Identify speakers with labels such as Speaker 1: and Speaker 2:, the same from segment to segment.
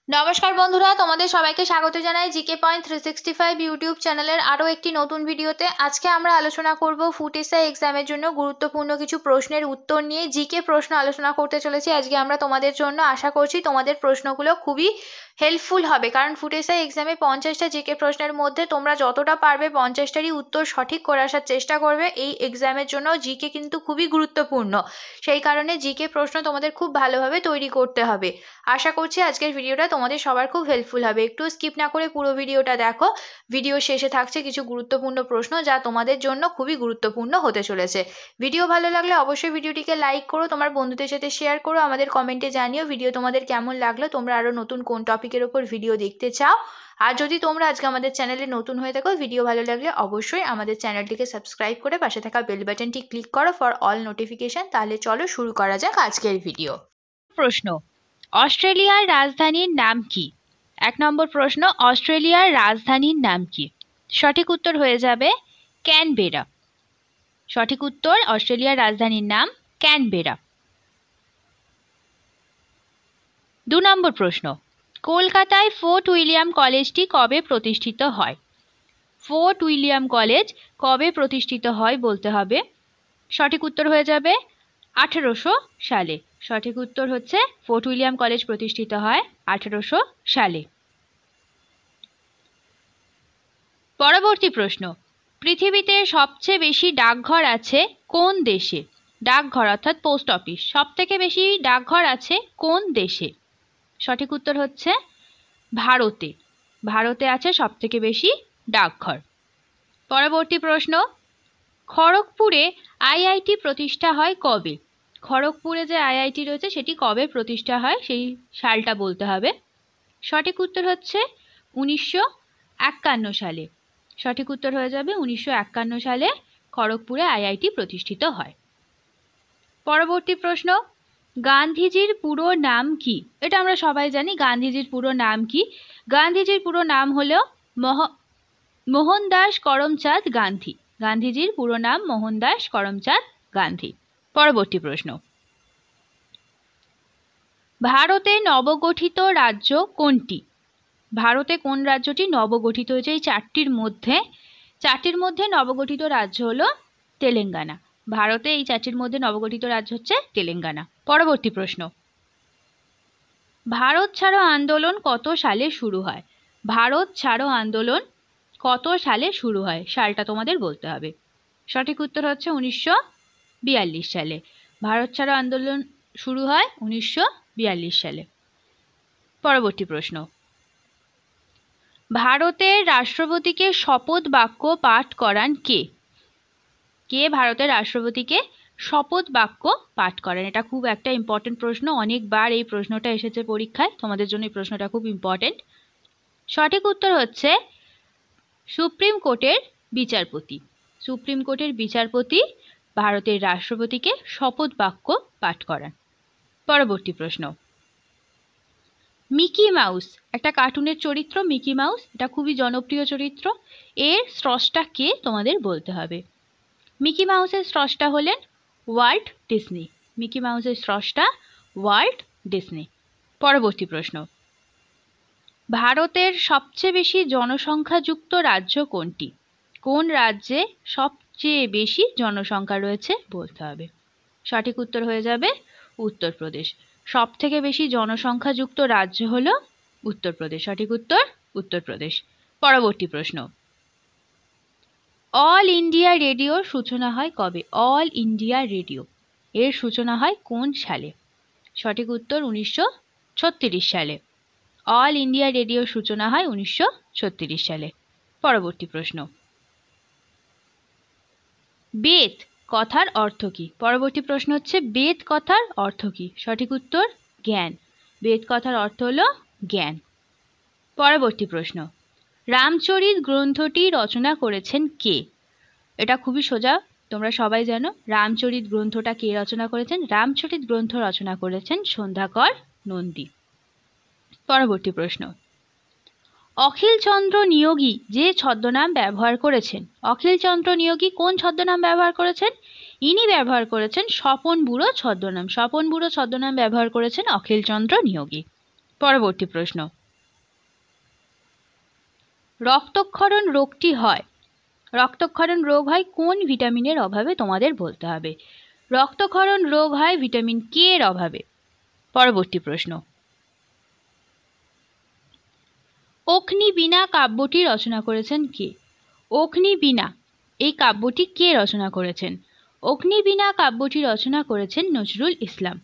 Speaker 1: নমস্কার বন্ধুরা, তোমাদের সবাইকে স্বাগত জানাই জিকে পয়েন্ট 365 ইউটিউব চ্যানেলের আরও একটি নতুন ভিডিওতে। আজকে আমরা আলোচনা করব ফুড এসআই এক্সামের জন্য গুরুত্বপূর্ণ কিছু প্রশ্নের উত্তর নিয়ে। জিকে প্রশ্ন আলোচনা করতে চলেছি আজকে আমরা তোমাদের জন্য। আশা করছি তোমাদের প্রশ্নগুলো খুবই হেল্পফুল হবে, কারণ ফুড এসআই এক্সামে 50টা জিকে প্রশ্নের মধ্যে তোমরা যতটা পারবে 50টারই উত্তর সঠিক করে আসার চেষ্টা করবে। এই এক্সামের জন্য জিকে কিন্তু খুবই গুরুত্বপূর্ণ, সেই কারণে জিকে প্রশ্ন তোমাদের খুব ভালোভাবে তৈরি করতে হবে। আশা করছি আজকের ভিডিওটা তোমাদের সবার খুব হেল্পফুল হবে। একটু স্কিপ না করে পুরো ভিডিওটা দেখো। ভিডিও শেষে থাকছে কিছু গুরুত্বপূর্ণ প্রশ্ন যা তোমাদের জন্য খুবই গুরুত্বপূর্ণ হতে চলেছে। ভিডিও ভালো লাগলে অবশ্যই ভিডিওটিকে লাইক করো, তোমার বন্ধুদের সাথে শেয়ার করো, আমাদের কমেন্টে জানিও ভিডিও তোমাদের কেমন লাগলো, তোমরা আরো নতুন কোন টপিকের ওপর ভিডিও দেখতে চাও। আর যদি তোমরা আজকে আমাদের চ্যানেলে নতুন হয়ে থাকো, ভিডিও ভালো লাগলে অবশ্যই আমাদের চ্যানেলটিকে সাবস্ক্রাইব করে পাশে থাকা বেল বাটনটি ক্লিক করো ফর অল নোটিফিকেশন। তাহলে চলো শুরু করা যাক আজকের ভিডিও।
Speaker 2: প্রশ্ন, অস্ট্রেলিয়ার রাজধানীর নাম কি? 1 নম্বর প্রশ্ন, অস্ট্রেলিয়ার রাজধানীর নাম কি? সঠিক উত্তর হয়ে যাবে ক্যানবেরা। সঠিক উত্তর, অস্ট্রেলিয়ার রাজধানীর নাম ক্যানবেরা। 2 নম্বর প্রশ্ন, কলকাতায় ফোর্ট উইলিয়াম কলেজটি কবে প্রতিষ্ঠিত হয়? ফোর্ট উইলিয়াম কলেজ কবে প্রতিষ্ঠিত হয় বলতে হবে। সঠিক উত্তর হয়ে যাবে 1800 সালে। সঠিক উত্তর হচ্ছে ফোর্ট উইলিয়াম কলেজ প্রতিষ্ঠিত হয় 1800 সালে। পরবর্তী প্রশ্ন, পৃথিবীতে সবচেয়ে বেশি ডাকঘর আছে কোন দেশে? ডাকঘর অর্থাৎ পোস্ট অফিস, সব থেকে বেশি ডাকঘর আছে কোন দেশে? সঠিক উত্তর হচ্ছে ভারতে। ভারতে আছে সব থেকে বেশি ডাকঘর। পরবর্তী প্রশ্ন, খড়গপুরে আইআইটি প্রতিষ্ঠা হয় কবে? খড়গপুরে যে আইআইটি রয়েছে সেটি কবে প্রতিষ্ঠা হয় সেই সালটা বলতে হবে। সঠিক উত্তর হচ্ছে 1951 সালে। সঠিক উত্তর হয়ে যাবে 1951 সালে খড়গপুরে আইআইটি প্রতিষ্ঠিত হয়। পরবর্তী প্রশ্ন, গান্ধীজির পুরো নাম কি? এটা আমরা সবাই জানি গান্ধীজির পুরো নাম কি। গান্ধীজির পুরো নাম হলো মোহনদাস করমচাঁদ গান্ধী। গান্ধীজির পুরো নাম মোহনদাস করমচাঁদ গান্ধী। পরবর্তী প্রশ্ন, ভারতে নবগঠিত রাজ্য কোনটি? ভারতে কোন রাজ্যটি নবগঠিত হয়েছে? এই চারটির মধ্যে নবগঠিত রাজ্য হলো তেলেঙ্গানা। ভারতে এই চারটির মধ্যে নবগঠিত রাজ্য হচ্ছে তেলেঙ্গানা। পরবর্তী প্রশ্ন, ভারত ছাড়ো আন্দোলন কত সালে শুরু হয়? ভারত ছাড়ো আন্দোলন কত সালে শুরু হয় সালটা তোমাদের বলতে হবে। সঠিক উত্তর হচ্ছে 1942 সালে। ভারত ছাড়ো আন্দোলন শুরু হয় 1942 সালে। পরবর্তী প্রশ্ন, ভারতের রাষ্ট্রপতিকে শপথ বাক্য পাঠ করান কে? কে ভারতের রাষ্ট্রপতিকে শপথ বাক্য পাঠ করেন? এটা খুব একটা ইম্পর্টেন্ট প্রশ্ন, অনেকবার এই প্রশ্নটা এসেছে পরীক্ষায়, তোমাদের জন্য এই প্রশ্নটা খুব ইম্পর্টেন্ট। সঠিক উত্তর হচ্ছে সুপ্রিম কোর্টের বিচারপতি। সুপ্রিম কোর্টের বিচারপতি ভারতের রাষ্ট্রপতিকে শপথ বাক্য পাঠ করান। পরবর্তী প্রশ্ন, মিকি মাউস একটা কার্টুনের চরিত্র। মিকি মাউস এটা খুবই জনপ্রিয় চরিত্র। এর স্রষ্টা কে তোমাদের বলতে হবে। মিকি মাউসের স্রষ্টা হলেন ওয়াল্ট ডিজনি। মিকি মাউসের স্রষ্টা ওয়াল্ট ডিজনি। পরবর্তী প্রশ্ন, ভারতের সবচেয়ে বেশি জনসংখ্যাযুক্ত রাজ্য কোনটি? কোন রাজ্যে সবচেয়ে বেশি জনসংখ্যা রয়েছে বলতে হবে। সঠিক উত্তর হয়ে যাবে উত্তরপ্রদেশ। সব থেকে বেশি জনসংখ্যাযুক্ত রাজ্য হলো উত্তরপ্রদেশ। সঠিক উত্তর উত্তরপ্রদেশ। পরবর্তী প্রশ্ন, অল ইন্ডিয়া রেডিওর সূচনা হয় কবে? অল ইন্ডিয়া রেডিও এর সূচনা হয় কোন সালে? সঠিক উত্তর 1936 সালে। অল ইন্ডিয়া রেডিওর সূচনা হয় 1936 সালে। পরবর্তী প্রশ্ন, বেদ কথার অর্থ কি? পরবর্তী প্রশ্ন হচ্ছে বেদ কথার অর্থ কি? সঠিক উত্তর জ্ঞান। বেদ কথার অর্থ হলো জ্ঞান। পরবর্তী প্রশ্ন, রামচরিত গ্রন্থটি রচনা করেছেন কে? এটা খুবই সোজা, তোমরা সবাই জানো রামচরিত গ্রন্থটা কে রচনা করেছেন। রামচরিত গ্রন্থ রচনা করেছেন সন্ধ্যাকর নন্দী। পরবর্তী প্রশ্ন, অখিলচন্দ্র নিয়োগী যে ছদ্মনাম ব্যবহার করেছেন, অখিলচন্দ্র নিয়োগী কোন ছদ্মনাম ব্যবহার করেছেন? ইনি ব্যবহার করেছেন স্বপন বুড়ো ছদ্মনাম। স্বপন বুড়ো ছদ্মনাম ব্যবহার করেছেন অখিলচন্দ্র নিয়োগী। পরবর্তী প্রশ্ন, রক্তক্ষরণ রোগটি হয়, রক্তক্ষরণ রোগ হয় কোন ভিটামিনের অভাবে? তোমাদের বলতে হবে। রক্তক্ষরণ রোগ হয় ভিটামিন কে এর অভাবে। পরবর্তী প্রশ্ন, অগ্নিবীণা কাব্যটি রচনা করেছেন কে? অগ্নিবীণা এই কাব্যটি কে রচনা করেছেন? অগ্নিবীণা কাব্যটি রচনা করেছেন নজরুল ইসলাম।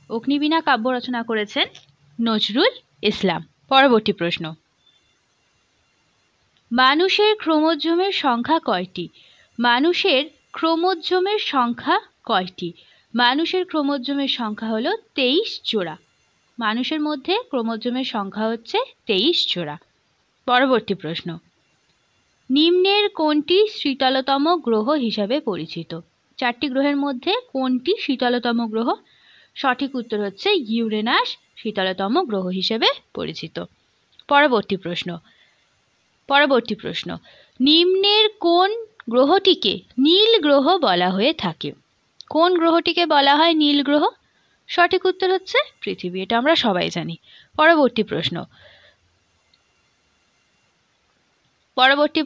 Speaker 2: অগ্নিবীণা কাব্য রচনা করেছেন নজরুল ইসলাম। পরবর্তী প্রশ্ন, মানুষের ক্রোমোজোমের সংখ্যা কয়টি? মানুষের ক্রোমোজোমের সংখ্যা কয়টি? মানুষের ক্রোমোজোমের সংখ্যা হলো 23 জোড়া। মানুষের মধ্যে ক্রোমোজোমের সংখ্যা হচ্ছে 23 জোড়া। পরবর্তী প্রশ্ন, নিম্নের কোনটি শীতলতম গ্রহ হিসাবে পরিচিত? 4টি গ্রহের মধ্যে কোনটি শীতলতম গ্রহ? সঠিক উত্তর হচ্ছে ইউরেনাস শীতলতম গ্রহ হিসেবে পরিচিত। পরবর্তী প্রশ্ন, নিম্নের কোন গ্রহটিকে নীল গ্রহ বলা হয়ে থাকে? কোন গ্রহটিকে বলা হয় নীল গ্রহ? সঠিক উত্তর হচ্ছে পৃথিবী, এটা আমরা সবাই জানি। পরবর্তী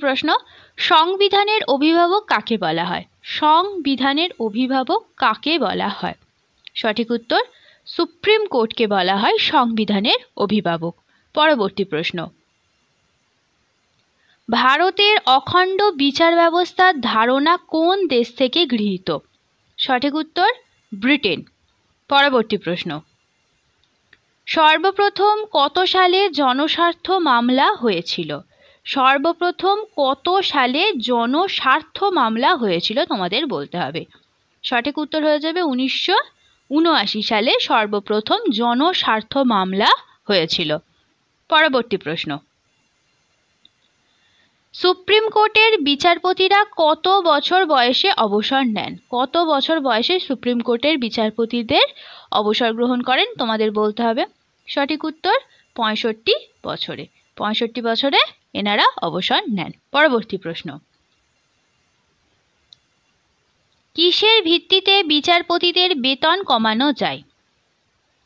Speaker 2: প্রশ্ন, সংবিধানের অভিভাবক কাকে বলা হয়? সংবিধানের অভিভাবক কাকে বলা হয়? সঠিক উত্তর সুপ্রিম কোর্টকে বলা হয় সংবিধানের অভিভাবক। পরবর্তী প্রশ্ন, ভারতের অখণ্ড বিচার ব্যবস্থার ধারণা কোন দেশ থেকে গৃহীত? সঠিক উত্তর ব্রিটেন। পরবর্তী প্রশ্ন, সর্বপ্রথম কত সালে জনস্বার্থ মামলা হয়েছিল? সর্বপ্রথম কত সালে জনস্বার্থ মামলা হয়েছিল তোমাদের বলতে হবে। সঠিক উত্তর হয়ে যাবে 1979 সালে সর্বপ্রথম জনস্বার্থ মামলা হয়েছিল। পরবর্তী প্রশ্ন, সুপ্রিম কোর্টের বিচারপতিরা কত বছর বয়সে অবসর নেন? কত বছর বয়সে সুপ্রিম কোর্টের বিচারপতিদের অবসর গ্রহণ করেন তোমাদের বলতে হবে। সঠিক উত্তর 65 বছরে। 65 বছরে এনারা অবসর নেন। পরবর্তী প্রশ্ন, কিসের ভিত্তিতে বিচারপতিদের বেতন কমানো যায়?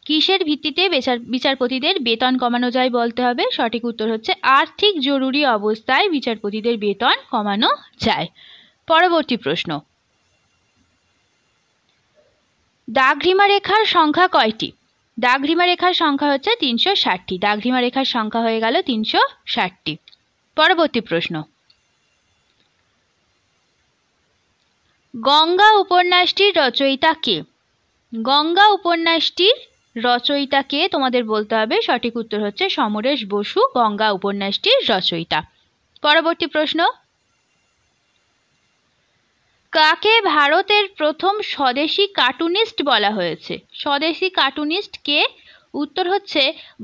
Speaker 2: কিসের ভিত্তিতে বিচারপতিদের বেতন কমানো যায় বলতে হবে। সঠিক উত্তর হচ্ছে আর্থিক জরুরি অবস্থায় বিচারপতিদের বেতন কমানো যায়। পরবর্তী প্রশ্ন, দাগরিমা রেখার সংখ্যা কয়টি? দাগরিমা রেখার সংখ্যা হচ্ছে 360টি। দাগরিমা রেখার সংখ্যা হয়ে গেল 360টি। পরবর্তী প্রশ্ন, গঙ্গা উপন্যাসটির রচয়িতা কে? গঙ্গা উপন্যাসটির রচয়িতা কে তোমাদের বলতে হবে। সঠিক উত্তর হচ্ছে সমরেশ বসু গঙ্গা উপন্যাসটির রচয়িতা। পরবর্তী প্রশ্ন, কাকে ভারতের প্রথম স্বদেশী কার্টুনিস্ট বলা হয়েছে? স্বদেশী কার্টুনিস্ট কে? উত্তর হচ্ছে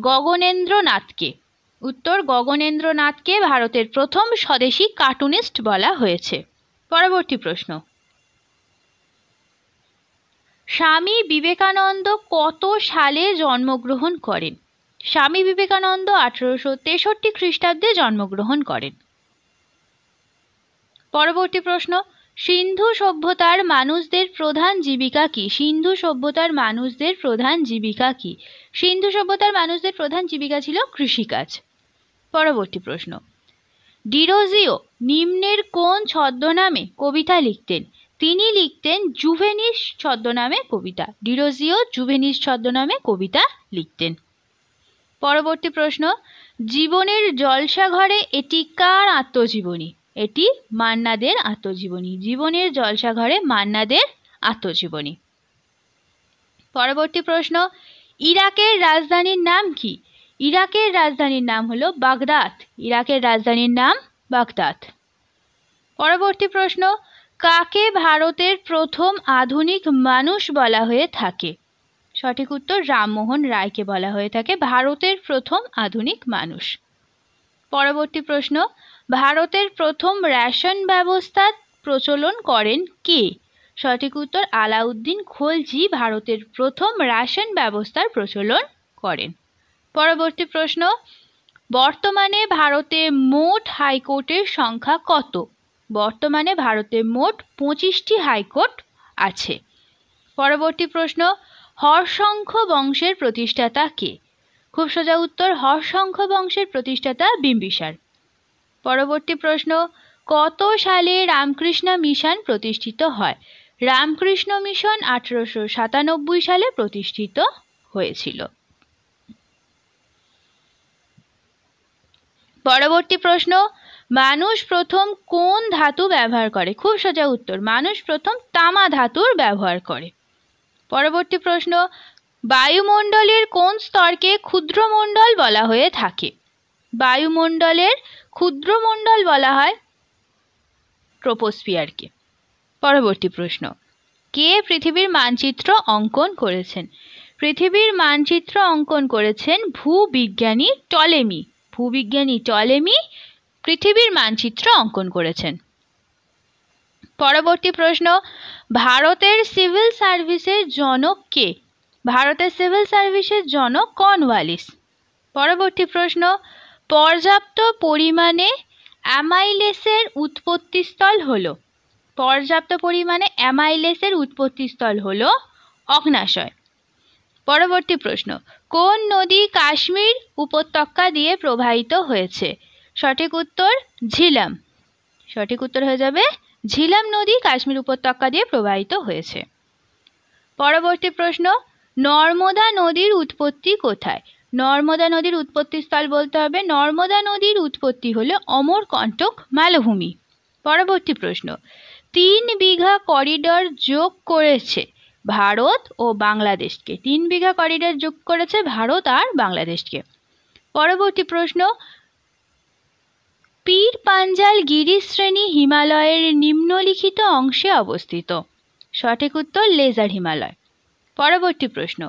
Speaker 2: গগনেন্দ্রনাথকে। উত্তর গগনেন্দ্রনাথকে ভারতের প্রথম স্বদেশী কার্টুনিস্ট বলা হয়েছে। পরবর্তী প্রশ্ন, স্বামী বিবেকানন্দ কত সালে জন্মগ্রহণ করেন? স্বামী বিবেকানন্দ 1863 খ্রিস্টাব্দে জন্মগ্রহণ করেন। পরবর্তী প্রশ্ন, সিন্ধু সভ্যতার মানুষদের প্রধান জীবিকা কি? সিন্ধু সভ্যতার মানুষদের প্রধান জীবিকা কি? সিন্ধু সভ্যতার মানুষদের প্রধান জীবিকা ছিল কৃষিকাজ। পরবর্তী প্রশ্ন, ডিরোজিও নিম্নের কোন ছদ্মনামে কবিতা লিখতেন? তিনি লিখতেন জুভেনিস ছদ্মনামে কবিতা। ডিরোজিও জুভেনিস ছদ্মনামে কবিতা লিখতেন। পরবর্তী প্রশ্ন, জীবনের জলসাঘরে এটি কার আত্মজীবনী? এটি মান্না দের আত্মজীবনী। জীবনের জলসাঘরে মান্না দের আত্মজীবনী। পরবর্তী প্রশ্ন, ইরাকের রাজধানীর নাম কি? ইরাকের রাজধানীর নাম হলো বাগদাদ। ইরাকের রাজধানীর নাম বাগদাদ। পরবর্তী প্রশ্ন, কাকে ভারতের প্রথম আধুনিক মানুষ বলা হয়ে থাকে? সঠিক উত্তর রামমোহন রায়কে বলা হয়ে থাকে ভারতের প্রথম আধুনিক মানুষ। পরবর্তী প্রশ্ন, ভারতের প্রথম রেশন ব্যবস্থা প্রচলন করেন কে? সঠিক উত্তর আলাউদ্দিন খলজি ভারতের প্রথম রেশন ব্যবস্থার প্রচলন করেন। পরবর্তী প্রশ্ন, বর্তমানে ভারতে মোট হাইকোর্টের সংখ্যা কত? বর্তমানে ভারতে মোট 25টি হাইকোর্ট আছে। পরবর্তী প্রশ্ন, হর্ষঙ্খ বংশের প্রতিষ্ঠাতা কে? খুব সোজা উত্তর, হর্ষঙ্খ বংশের প্রতিষ্ঠাতা বিম্বিসার। পরবর্তী প্রশ্ন, কত সালে রামকৃষ্ণ মিশন প্রতিষ্ঠিত হয়? রামকৃষ্ণ মিশন 1897 সালে প্রতিষ্ঠিত হয়েছিল। পরবর্তী প্রশ্ন, মানুষ প্রথম কোন ধাতু ব্যবহার করে? খুব সোজা উত্তর, মানুষ প্রথম তামা ধাতুর ব্যবহার করে। পরবর্তী প্রশ্ন, বায়ুমণ্ডলের কোন স্তরকে ক্ষুদ্রমণ্ডল বলা হয়ে থাকে? বায়ুমণ্ডলের ক্ষুদ্রমণ্ডল বলা হয় ট্রোপোস্ফিয়ারকে। পরবর্তী প্রশ্ন, কে পৃথিবীর মানচিত্র অঙ্কন করেছেন? পৃথিবীর মানচিত্র অঙ্কন করেছেন ভূবিজ্ঞানী টলেমি। ভূবিজ্ঞানী টলেমি পৃথিবীর মানচিত্র অঙ্কন করেছেন। পরবর্তী প্রশ্ন, ভারতের সিভিল সার্ভিসের জনক কে? ভারতের সিভিল সার্ভিসের জনক কর্নওয়ালিস। পরবর্তী প্রশ্ন, পর্যাপ্ত পরিমাণে অ্যামাইলেসের উৎপত্তিস্থল হলো? পর্যাপ্ত পরিমাণে অ্যামাইলেসের উৎপত্তিস্থল হলো অগ্ন্যাশয়। পরবর্তী প্রশ্ন, কোন নদী কাশ্মীর উপত্যকা দিয়ে প্রবাহিত হয়েছে? সঠিক উত্তর ঝিলাম। সঠিক উত্তর হয়ে যাবে ঝিলাম নদী কাশ্মীর উপত্যকা দিয়ে প্রবাহিত হয়েছে। পরবর্তী প্রশ্ন, নর্মদা নদীর উৎপত্তি কোথায়? নর্মদা নদীর উৎপত্তিস্থল বলতে হবে, নর্মদা নদীর উৎপত্তি হলো অমরকণ্টক মালভূমি। পরবর্তী প্রশ্ন, 3 বিঘা করিডর যোগ করেছে ভারত ও বাংলাদেশকে? 3 বিঘা করিডর যোগ করেছে ভারত আর বাংলাদেশকে। পরবর্তী প্রশ্ন, পীর পাঞ্জাল গিরিশ্রেণী হিমালয়ের নিম্নলিখিত অংশে অবস্থিত? সঠিক উত্তর লেজার হিমালয়। পরবর্তী প্রশ্ন,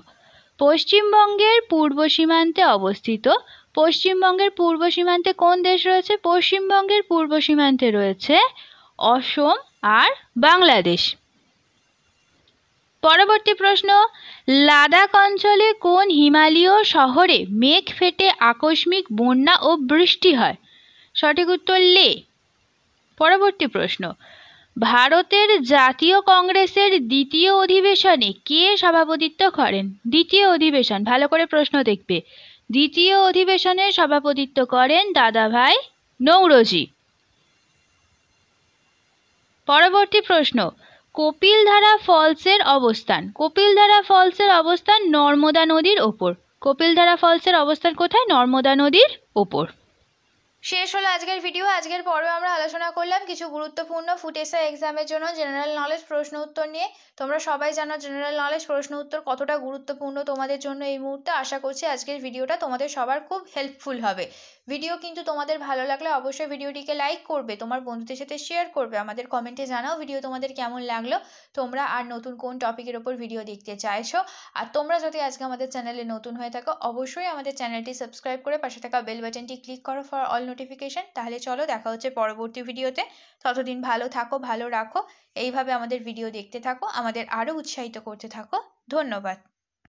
Speaker 2: পশ্চিমবঙ্গের পূর্ব সীমান্তে অবস্থিত। পশ্চিমবঙ্গের পূর্ব সীমান্তে কোন দেশ রয়েছে? পশ্চিমবঙ্গের পূর্ব সীমান্তে রয়েছে অসম আর বাংলাদেশ। পরবর্তী প্রশ্ন, লাদাখ অঞ্চলে কোন হিমালয় শহরে মেঘ ফেটে আকস্মিক বন্যা ও বৃষ্টি হয়? সঠিক উত্তর লে। পরবর্তী প্রশ্ন, ভারতের জাতীয় কংগ্রেসের দ্বিতীয় অধিবেশনে কে সভাপতিত্ব করেন? দ্বিতীয় অধিবেশন, ভালো করে প্রশ্ন দেখবে। দ্বিতীয় অধিবেশনে সভাপতিত্ব করেন দাদাভাই নৌরোজি। পরবর্তী প্রশ্ন, কপিলধারা ফলসের অবস্থান। কপিলধারা ফলসের অবস্থান নর্মদা নদীর ওপর। কপিলধারা ফলসের অবস্থান কোথায়? নর্মদা নদীর ওপর।
Speaker 1: শেষ হলো আজকের ভিডিও। আজকের পর্বে আমরা আলোচনা করলাম কিছু গুরুত্বপূর্ণ ফুড এসআই এক্সামের জন্য জেনারেল নলেজ প্রশ্ন উত্তর নিয়ে। তোমরা সবাই জানো জেনারেল নলেজ প্রশ্ন উত্তর কতটা গুরুত্বপূর্ণ তোমাদের জন্য এই মুহূর্তে। আশা করছি আজকের ভিডিওটা তোমাদের সবার খুব হেল্পফুল হবে। ভিডিও কিন্তু তোমাদের ভালো লাগলে অবশ্যই ভিডিওটিকে লাইক করবে, তোমার বন্ধুদের সাথে শেয়ার করবে, আমাদের কমেন্টে জানাও ভিডিও তোমাদের কেমন লাগলো, তোমরা আর নতুন কোন টপিকের ওপর ভিডিও দেখতে চাইছো। আর তোমরা যদি আজকে আমাদের চ্যানেলে নতুন হয়ে থাকো অবশ্যই আমাদের চ্যানেলটি সাবস্ক্রাইব করে পাশে থাকা বেল বাটনটি ক্লিক করো ফর অল নোটিফিকেশন। তাহলে চলো দেখা হচ্ছে পরবর্তী ভিডিওতে। ততদিন ভালো থাকো, ভালো রাখো, এইভাবে আমাদের ভিডিও দেখতে থাকো, আমাদের আরও উৎসাহিত করতে থাকো। ধন্যবাদ।